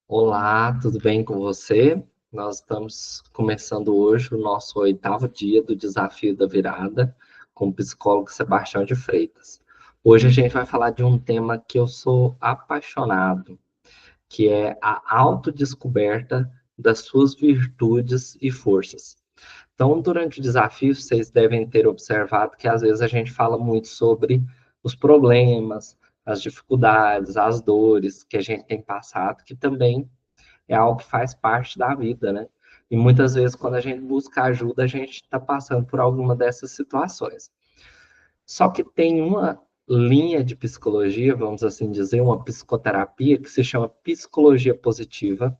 Olá, tudo bem com você? Nós estamos começando hoje o nosso 8º dia do Desafio da Virada com o psicólogo Sebastião de Freitas. Hoje a gente vai falar de um tema que eu sou apaixonado, que é a autodescoberta das suas virtudes e forças. Então, durante o desafio, vocês devem ter observado que às vezes a gente fala muito sobre os problemas, as dificuldades, as dores que a gente tem passado, que também é algo que faz parte da vida, né? E muitas vezes, quando a gente busca ajuda, a gente está passando por alguma dessas situações. Só que tem uma linha de psicologia, vamos assim dizer, uma psicoterapia, que se chama psicologia positiva,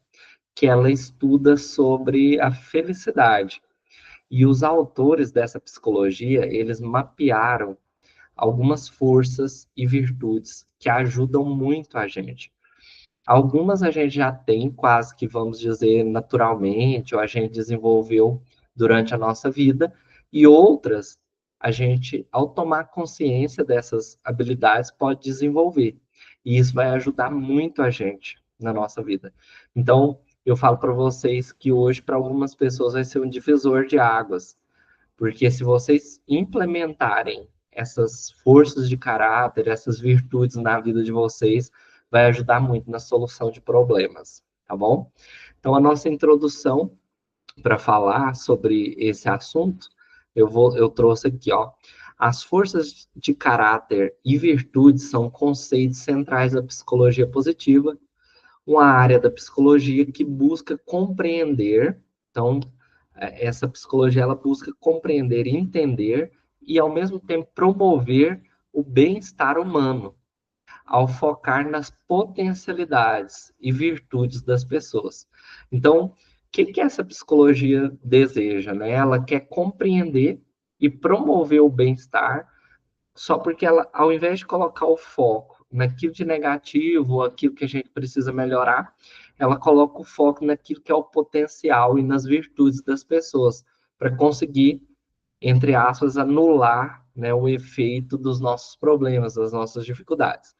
que ela estuda sobre a felicidade. E os autores dessa psicologia, eles mapearam algumas forças e virtudes que ajudam muito a gente. Algumas a gente já tem, quase que vamos dizer naturalmente, ou a gente desenvolveu durante a nossa vida, e outras a gente, ao tomar consciência dessas habilidades, pode desenvolver. E isso vai ajudar muito a gente na nossa vida. Então, eu falo para vocês que hoje, para algumas pessoas, vai ser um divisor de águas, porque se vocês implementarem essas forças de caráter, essas virtudes na vida de vocês, vai ajudar muito na solução de problemas, tá bom? Então, a nossa introdução para falar sobre esse assunto, eu trouxe aqui, ó. As forças de caráter e virtudes são conceitos centrais da psicologia positiva, uma área da psicologia que busca compreender, então, essa psicologia ela busca compreender e entender e, ao mesmo tempo, promover o bem-estar humano, ao focar nas potencialidades e virtudes das pessoas. Então, o que essa psicologia deseja? Né? Ela quer compreender e promover o bem-estar, só porque ela, ao invés de colocar o foco naquilo de negativo, aquilo que a gente precisa melhorar, ela coloca o foco naquilo que é o potencial e nas virtudes das pessoas, para conseguir, entre aspas, anular, né, o efeito dos nossos problemas, das nossas dificuldades.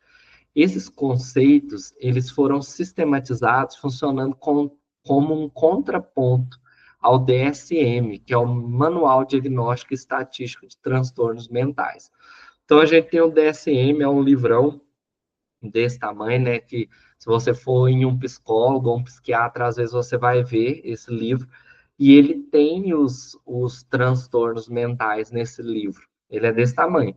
Esses conceitos, eles foram sistematizados funcionando como um contraponto ao DSM, que é o Manual Diagnóstico e Estatístico de Transtornos Mentais. Então, a gente tem o DSM, é um livrão desse tamanho, né? Que se você for em um psicólogo ou um psiquiatra, às vezes você vai ver esse livro, e ele tem os transtornos mentais nesse livro. Ele é desse tamanho.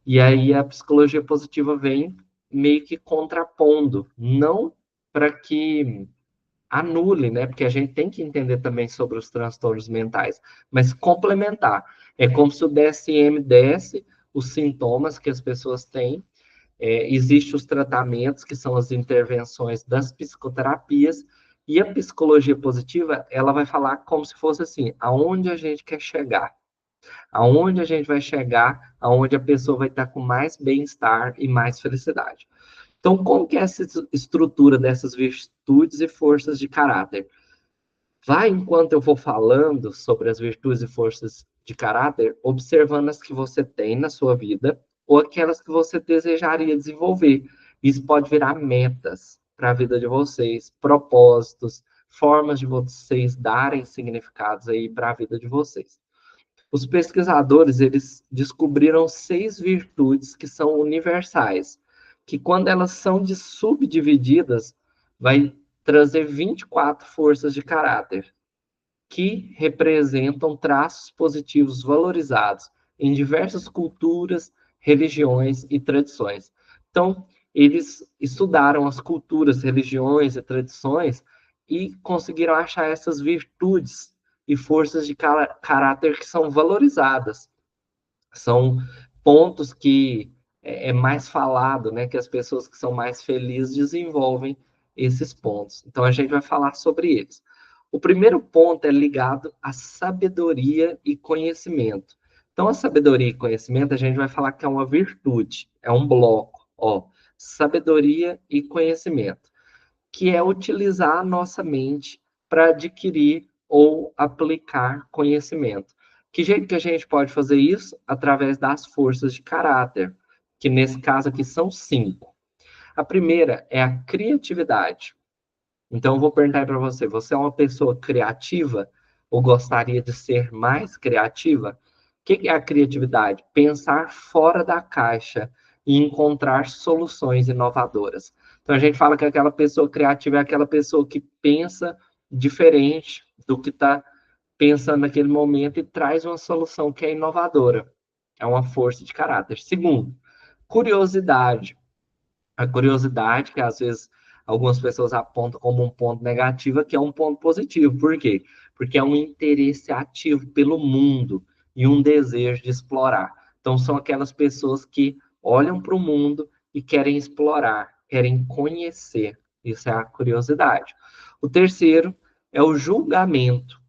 E aí a psicologia positiva vem meio que contrapondo, não para que anule, né? Porque a gente tem que entender também sobre os transtornos mentais, mas complementar. É como se o DSM desse os sintomas que as pessoas têm. Existem os tratamentos, que são as intervenções das psicoterapias, e a psicologia positiva, ela vai falar como se fosse assim, aonde a gente quer chegar, aonde a gente vai chegar, aonde a pessoa vai estar com mais bem-estar e mais felicidade. Então, como que é essa estrutura dessas virtudes e forças de caráter? Vai, enquanto eu vou falando sobre as virtudes e forças de caráter, observando as que você tem na sua vida ou aquelas que você desejaria desenvolver. Isso pode virar metas para a vida de vocês, propósitos, formas de vocês darem significados aí para a vida de vocês. Os pesquisadores, eles descobriram 6 virtudes que são universais, que quando elas são subdivididas, vai trazer 24 forças de caráter, que representam traços positivos valorizados em diversas culturas, religiões e tradições. Então, eles estudaram as culturas, religiões e tradições e conseguiram achar essas virtudes e forças de caráter que são valorizadas. São pontos que é mais falado, né? Que as pessoas que são mais felizes desenvolvem esses pontos. Então, a gente vai falar sobre eles. O primeiro ponto é ligado à sabedoria e conhecimento. Então, a sabedoria e conhecimento, a gente vai falar que é uma virtude, é um bloco, ó, sabedoria e conhecimento, que é utilizar a nossa mente para adquirir ou aplicar conhecimento. Que jeito que a gente pode fazer isso? Através das forças de caráter, que nesse caso aqui são 5. A primeira é a criatividade. Então, eu vou perguntar para você: você é uma pessoa criativa ou gostaria de ser mais criativa? O que é a criatividade? Pensar fora da caixa e encontrar soluções inovadoras. Então, a gente fala que aquela pessoa criativa é aquela pessoa que pensa diferente do que está pensando naquele momento e traz uma solução que é inovadora. É uma força de caráter. Segundo, curiosidade. A curiosidade, que às vezes algumas pessoas apontam como um ponto negativo, que é um ponto positivo. Por quê? Porque é um interesse ativo pelo mundo e um desejo de explorar. Então, são aquelas pessoas que olham para o mundo e querem explorar, querem conhecer. Isso é a curiosidade. O terceiro é o julgamento.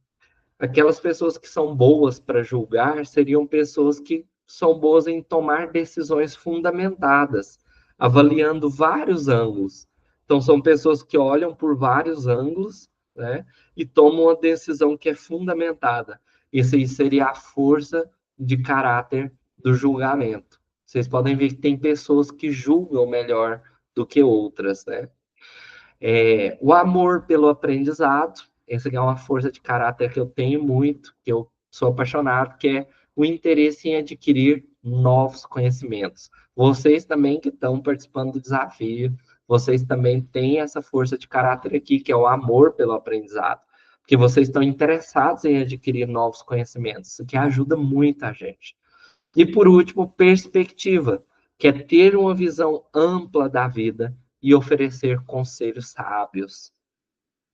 Aquelas pessoas que são boas para julgar seriam pessoas que são boas em tomar decisões fundamentadas, avaliando vários ângulos. Então, são pessoas que olham por vários ângulos, né, e tomam uma decisão que é fundamentada. Isso aí seria a força de caráter do julgamento. Vocês podem ver que tem pessoas que julgam melhor do que outras, né? O amor pelo aprendizado, essa é uma força de caráter que eu tenho muito, que eu sou apaixonado, que é o interesse em adquirir novos conhecimentos. Vocês também que estão participando do desafio, vocês também têm essa força de caráter aqui, que é o amor pelo aprendizado, porque vocês estão interessados em adquirir novos conhecimentos, isso que ajuda muito a gente. E por último, perspectiva, que é ter uma visão ampla da vida e oferecer conselhos sábios.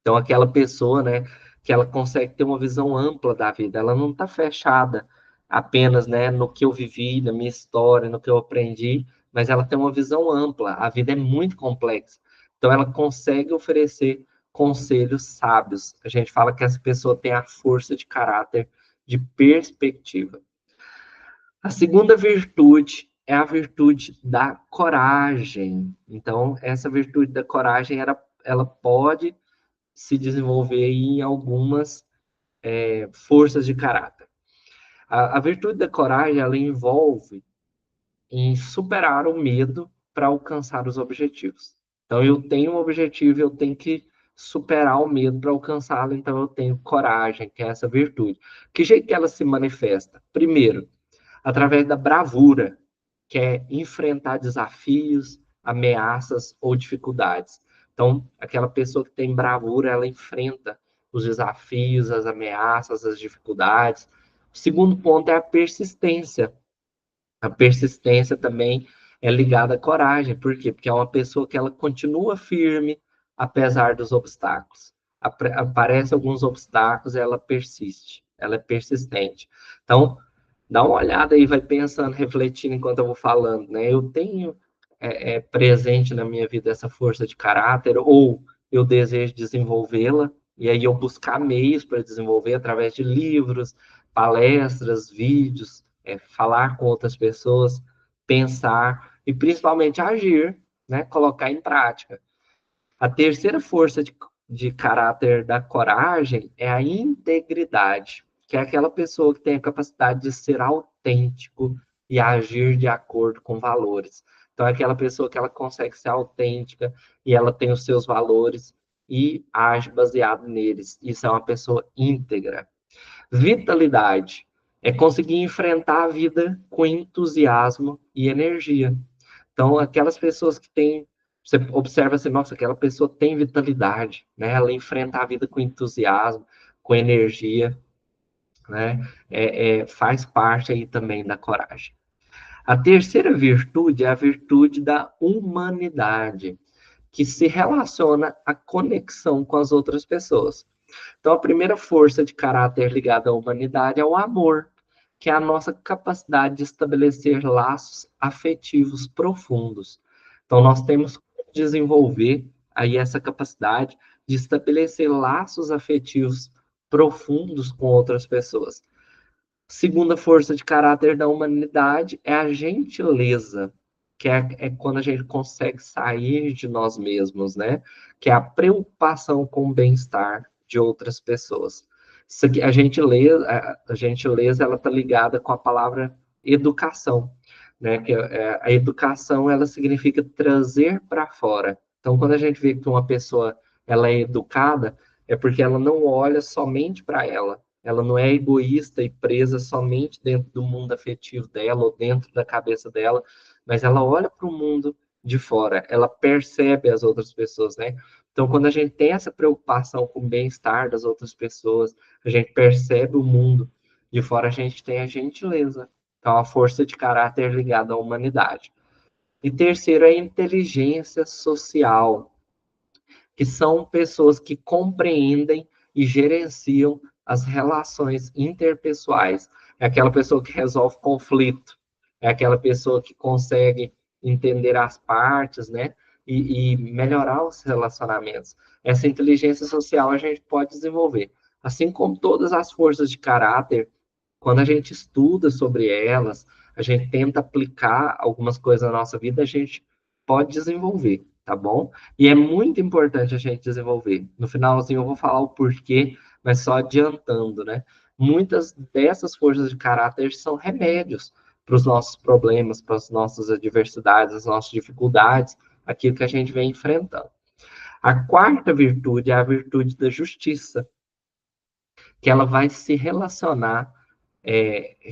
Então, aquela pessoa, né, que ela consegue ter uma visão ampla da vida, ela não está fechada apenas, né, no que eu vivi, na minha história, no que eu aprendi, mas ela tem uma visão ampla. A vida é muito complexa. Então, ela consegue oferecer conselhos sábios. A gente fala que essa pessoa tem a força de caráter de perspectiva. A segunda virtude é a virtude da coragem. Então, essa virtude da coragem, ela pode se desenvolver em algumas forças de caráter. A virtude da coragem, ela envolve em superar o medo para alcançar os objetivos. Então, eu tenho um objetivo, eu tenho que superar o medo para alcançá-lo, então eu tenho coragem, que é essa virtude. Que jeito que ela se manifesta? Primeiro, através da bravura, que é enfrentar desafios, ameaças ou dificuldades. Então, aquela pessoa que tem bravura, ela enfrenta os desafios, as ameaças, as dificuldades. O segundo ponto é a persistência. A persistência também é ligada à coragem. Por quê? Porque é uma pessoa que ela continua firme apesar dos obstáculos. Aparecem alguns obstáculos, ela persiste, ela é persistente. Então, dá uma olhada aí, vai pensando, refletindo enquanto eu vou falando, né? Eu tenho presente na minha vida essa força de caráter, ou eu desejo desenvolvê-la, e aí eu buscar meios para desenvolver através de livros, palestras, vídeos, falar com outras pessoas, pensar e principalmente agir, né? Colocar em prática. A terceira força de caráter da coragem é a integridade, que é aquela pessoa que tem a capacidade de ser autêntico e agir de acordo com valores. Então, é aquela pessoa que ela consegue ser autêntica e ela tem os seus valores e age baseado neles. Isso é uma pessoa íntegra. Vitalidade é conseguir enfrentar a vida com entusiasmo e energia. Então, aquelas pessoas que têm, você observa assim, nossa, aquela pessoa tem vitalidade, né? Ela enfrenta a vida com entusiasmo, com energia, né? Faz parte aí também da coragem. A terceira virtude é a virtude da humanidade, que se relaciona à conexão com as outras pessoas. Então, a primeira força de caráter ligada à humanidade é o amor, que é a nossa capacidade de estabelecer laços afetivos profundos. Então, nós temos que desenvolver aí essa capacidade de estabelecer laços afetivos profundos com outras pessoas. Segunda força de caráter da humanidade é a gentileza, que é quando a gente consegue sair de nós mesmos, né? Que é a preocupação com o bem-estar de outras pessoas. Isso aqui, a gentileza ela está ligada com a palavra educação, né? Que a educação ela significa trazer para fora. Então, quando a gente vê que uma pessoa ela é educada, é porque ela não olha somente para ela. Ela não é egoísta e presa somente dentro do mundo afetivo dela ou dentro da cabeça dela, mas ela olha para o mundo de fora, ela percebe as outras pessoas, né? Então, quando a gente tem essa preocupação com o bem-estar das outras pessoas, a gente percebe o mundo de fora, a gente tem a gentileza. Então, a força de caráter ligada à humanidade. E terceiro, a inteligência social, que são pessoas que compreendem e gerenciam as relações interpessoais. É aquela pessoa que resolve conflito, é aquela pessoa que consegue entender as partes, né? E melhorar os relacionamentos. Essa inteligência social a gente pode desenvolver. Assim como todas as forças de caráter, quando a gente estuda sobre elas, a gente tenta aplicar algumas coisas na nossa vida, a gente pode desenvolver, tá bom? E é muito importante a gente desenvolver. No finalzinho eu vou falar o porquê, mas só adiantando, né? Muitas dessas forças de caráter são remédios para os nossos problemas, para as nossas adversidades, as nossas dificuldades, aquilo que a gente vem enfrentando. A quarta virtude é a virtude da justiça, que ela vai se relacionar,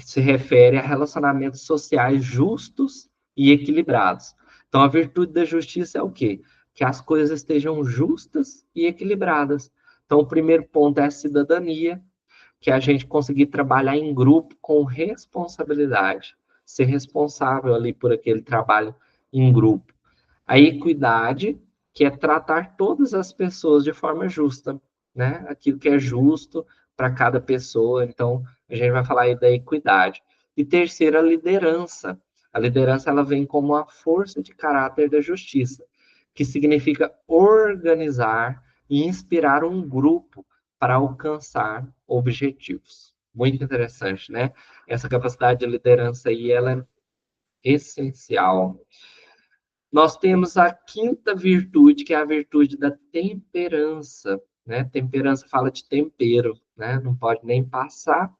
se refere a relacionamentos sociais justos e equilibrados. Então, a virtude da justiça é o quê? Que as coisas estejam justas e equilibradas. Então, o primeiro ponto é a cidadania, que é a gente conseguir trabalhar em grupo com responsabilidade, ser responsável ali por aquele trabalho em grupo. A equidade, que é tratar todas as pessoas de forma justa, né? Aquilo que é justo para cada pessoa. Então, a gente vai falar aí da equidade. E terceira, a liderança. A liderança ela vem como a força de caráter da justiça, que significa organizar e inspirar um grupo para alcançar objetivos. Muito interessante, né? Essa capacidade de liderança aí, ela é essencial. Nós temos a quinta virtude, que é a virtude da temperança, né? Temperança fala de tempero, né? Não pode nem passar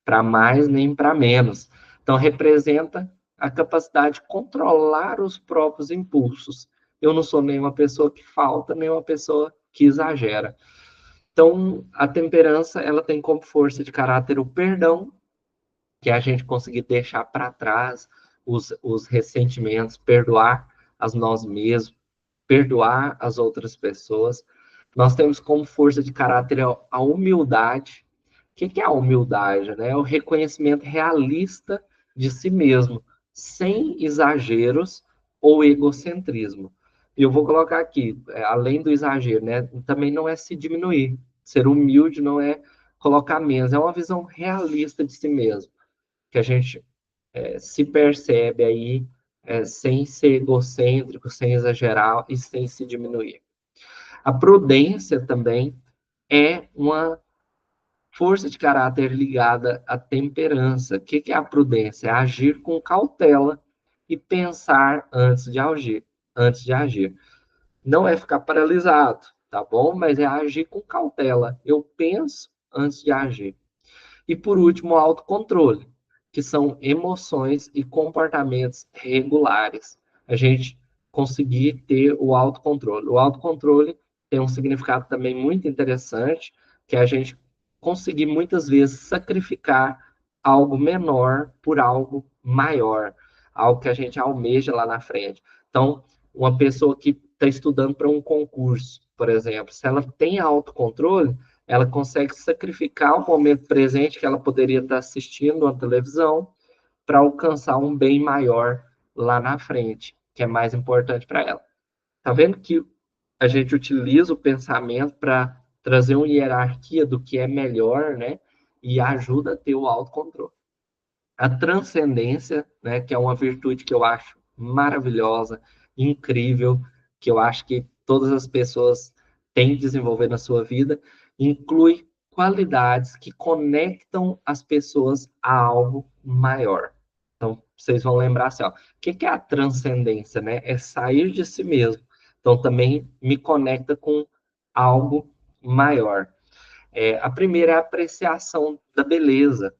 para mais nem para menos. Então, representa a capacidade de controlar os próprios impulsos. Eu não sou nem uma pessoa que falta, nem uma pessoa que exagera. Então, a temperança, ela tem como força de caráter o perdão, que é a gente conseguir deixar para trás os ressentimentos, perdoar a nós mesmos, perdoar as outras pessoas. Nós temos como força de caráter a humildade. O que é a humildade? Né? É o reconhecimento realista de si mesmo, sem exageros ou egocentrismo. E eu vou colocar aqui, além do exagero, né? Também não é se diminuir. Ser humilde não é colocar menos, é uma visão realista de si mesmo, que a gente se percebe aí sem ser egocêntrico, sem exagerar e sem se diminuir. A prudência também é uma força de caráter ligada à temperança. O que é a prudência? É agir com cautela e pensar antes de agir. Antes de agir. Não é ficar paralisado, tá bom? Mas é agir com cautela. Eu penso antes de agir. E por último, o autocontrole, que são emoções e comportamentos regulares. A gente conseguir ter o autocontrole. O autocontrole tem um significado também muito interessante, que é a gente conseguir muitas vezes sacrificar algo menor por algo maior, algo que a gente almeja lá na frente. Então, uma pessoa que está estudando para um concurso, por exemplo, se ela tem autocontrole, ela consegue sacrificar o momento presente que ela poderia estar assistindo a televisão para alcançar um bem maior lá na frente, que é mais importante para ela. Tá vendo que a gente utiliza o pensamento para trazer uma hierarquia do que é melhor, né? E ajuda a ter o autocontrole. A transcendência, né, que é uma virtude que eu acho maravilhosa, incrível, que eu acho que todas as pessoas têm que desenvolver na sua vida, inclui qualidades que conectam as pessoas a algo maior. Então, vocês vão lembrar assim, ó, o que é a transcendência, né? É sair de si mesmo. Então, também me conecta com algo maior. A primeira é a apreciação da beleza,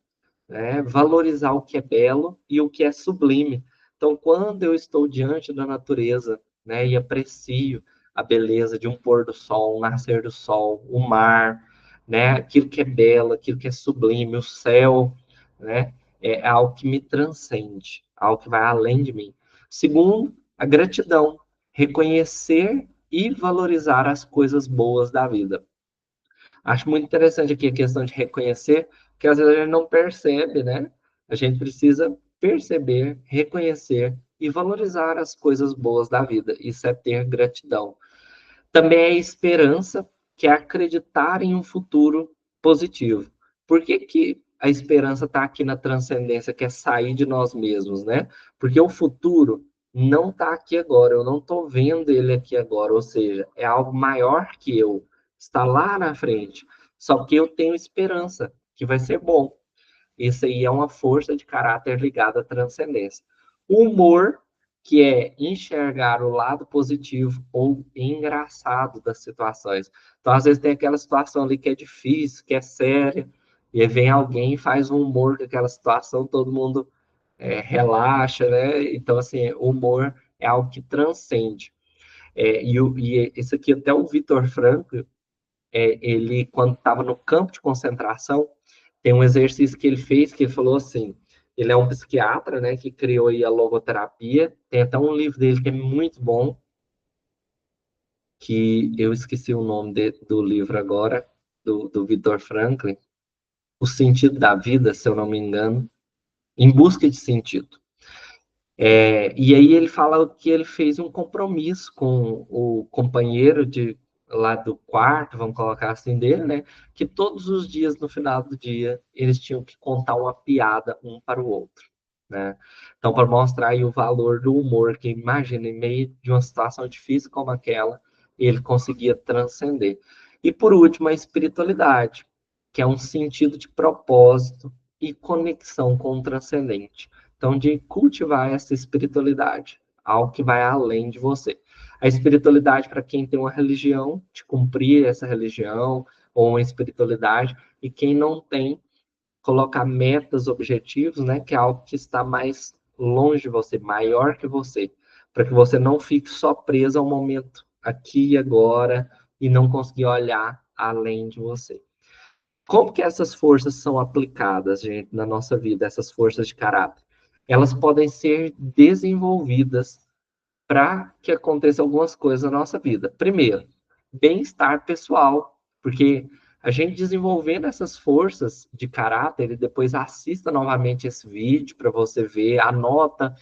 né? Valorizar o que é belo e o que é sublime. Então, quando eu estou diante da natureza, né, e aprecio a beleza de um pôr do sol, um nascer do sol, o mar, né? Aquilo que é belo, aquilo que é sublime, o céu, né? É algo que me transcende, algo que vai além de mim. Segundo, a gratidão, reconhecer e valorizar as coisas boas da vida. Acho muito interessante aqui a questão de reconhecer, que às vezes a gente não percebe, né? A gente precisa perceber, reconhecer e valorizar as coisas boas da vida. Isso é ter gratidão. Também é esperança, que é acreditar em um futuro positivo. Por que que a esperança está aqui na transcendência, que é sair de nós mesmos, né? Porque o futuro não está aqui agora, eu não estou vendo ele aqui agora, ou seja, é algo maior que eu, está lá na frente. Só que eu tenho esperança que vai ser bom. Isso aí é uma força de caráter ligada à transcendência. O humor, que é enxergar o lado positivo ou engraçado das situações. Então, às vezes, tem aquela situação ali que é difícil, que é séria, e aí vem alguém e faz um humor daquela situação, todo mundo relaxa, né? Então, assim, o humor é algo que transcende. E isso aqui, até o Vitor Frankl, ele, quando estava no campo de concentração, tem um exercício que ele fez, que ele falou assim, ele é um psiquiatra, né, que criou aí a logoterapia, tem até um livro dele que é muito bom, que eu esqueci o nome do livro agora, do Viktor Frankl, O Sentido da Vida, se eu não me engano, Em Busca de Sentido. E aí ele fala que ele fez um compromisso com o companheiro lá do quarto, vamos colocar assim, dele, né? Que todos os dias, no final do dia, eles tinham que contar uma piada um para o outro, né? Então, para mostrar aí o valor do humor, que imagina, em meio de uma situação difícil como aquela, ele conseguia transcender. E por último, a espiritualidade, que é um sentido de propósito e conexão com o transcendente. Então, de cultivar essa espiritualidade, algo que vai além de você. A espiritualidade, para quem tem uma religião, de cumprir essa religião, ou uma espiritualidade, e quem não tem, colocar metas, objetivos, né, que é algo que está mais longe de você, maior que você, para que você não fique só preso ao momento aqui e agora, e não conseguir olhar além de você. Como que essas forças são aplicadas, gente, na nossa vida, essas forças de caráter? Elas podem ser desenvolvidas para que aconteça algumas coisas na nossa vida. Primeiro, bem-estar pessoal, porque a gente desenvolvendo essas forças de caráter, e depois assista novamente esse vídeo para você ver, anota,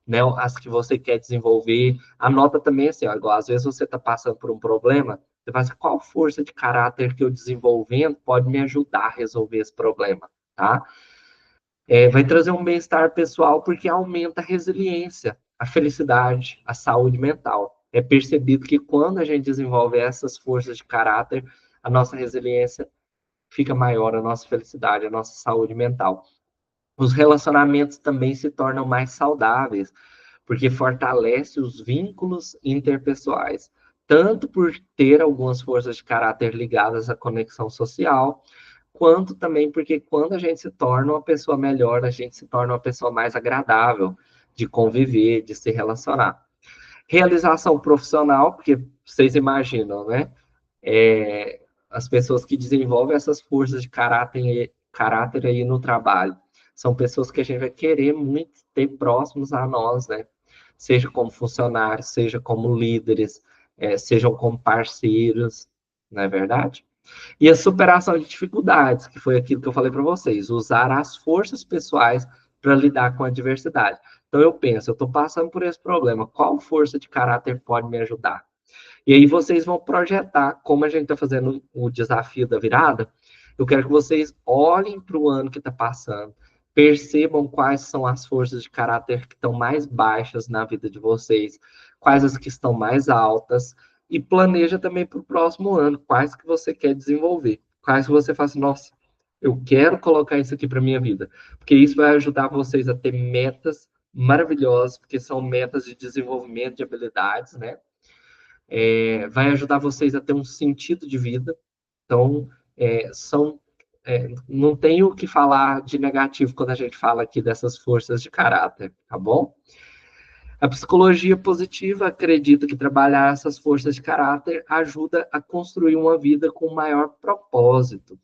né, as que você quer desenvolver. Anota também assim, ó, igual, às vezes você está passando por um problema, você fala assim, qual força de caráter que eu desenvolvendo pode me ajudar a resolver esse problema, tá? Vai trazer um bem-estar pessoal porque aumenta a resiliência, a felicidade, a saúde mental. É percebido que quando a gente desenvolve essas forças de caráter, a nossa resiliência fica maior, a nossa felicidade, a nossa saúde mental. Os relacionamentos também se tornam mais saudáveis, porque fortalece os vínculos interpessoais, tanto por ter algumas forças de caráter ligadas à conexão social, quanto também porque quando a gente se torna uma pessoa melhor, a gente se torna uma pessoa mais agradável de conviver, de se relacionar. Realização profissional, porque vocês imaginam, né? As pessoas que desenvolvem essas forças de caráter aí no trabalho são pessoas que a gente vai querer muito ter próximos a nós, né? Seja como funcionários, seja como líderes, sejam como parceiros, não é verdade? E a superação de dificuldades, que foi aquilo que eu falei para vocês, usar as forças pessoais para lidar com a adversidade. Então eu penso, eu estou passando por esse problema, qual força de caráter pode me ajudar? E aí vocês vão projetar, como a gente está fazendo o desafio da virada, eu quero que vocês olhem para o ano que está passando, percebam quais são as forças de caráter que estão mais baixas na vida de vocês, quais as que estão mais altas, e planeja também para o próximo ano, quais que você quer desenvolver, quais que você faz, nossa, eu quero colocar isso aqui para minha vida, porque isso vai ajudar vocês a ter metas maravilhosas, porque são metas de desenvolvimento de habilidades, né? Vai ajudar vocês a ter um sentido de vida. Então, não tem o que falar de negativo quando a gente fala aqui dessas forças de caráter, tá bom? A psicologia positiva acredita que trabalhar essas forças de caráter ajuda a construir uma vida com maior propósito.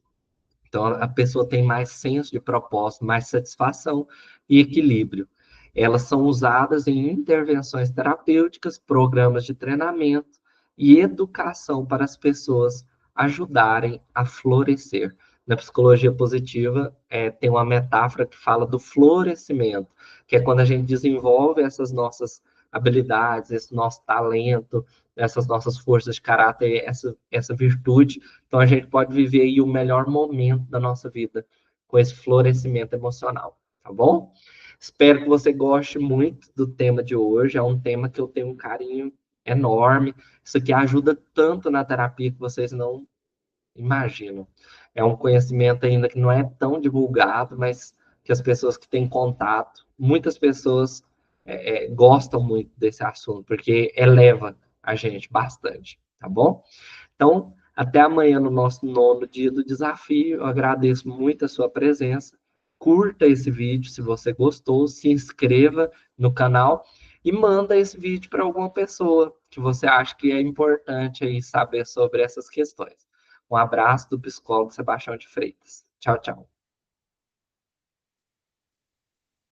Então, a pessoa tem mais senso de propósito, mais satisfação e equilíbrio. Elas são usadas em intervenções terapêuticas, programas de treinamento e educação para as pessoas ajudarem a florescer. Na psicologia positiva, tem uma metáfora que fala do florescimento, que é quando a gente desenvolve essas nossas habilidades, esse nosso talento, essas nossas forças de caráter, essa virtude. Então, a gente pode viver aí o melhor momento da nossa vida com esse florescimento emocional, tá bom? Espero que você goste muito do tema de hoje. É um tema que eu tenho um carinho enorme. Isso aqui ajuda tanto na terapia que vocês não imaginam. É um conhecimento ainda que não é tão divulgado, mas que as pessoas que têm contato, muitas pessoas gostam muito desse assunto, porque eleva a gente bastante, tá bom? Então, até amanhã no nosso 9º dia do desafio. Eu agradeço muito a sua presença. Curta esse vídeo se você gostou, se inscreva no canal e manda esse vídeo para alguma pessoa que você acha que é importante aí saber sobre essas questões. Um abraço do psicólogo Sebastião de Freitas. Tchau, tchau.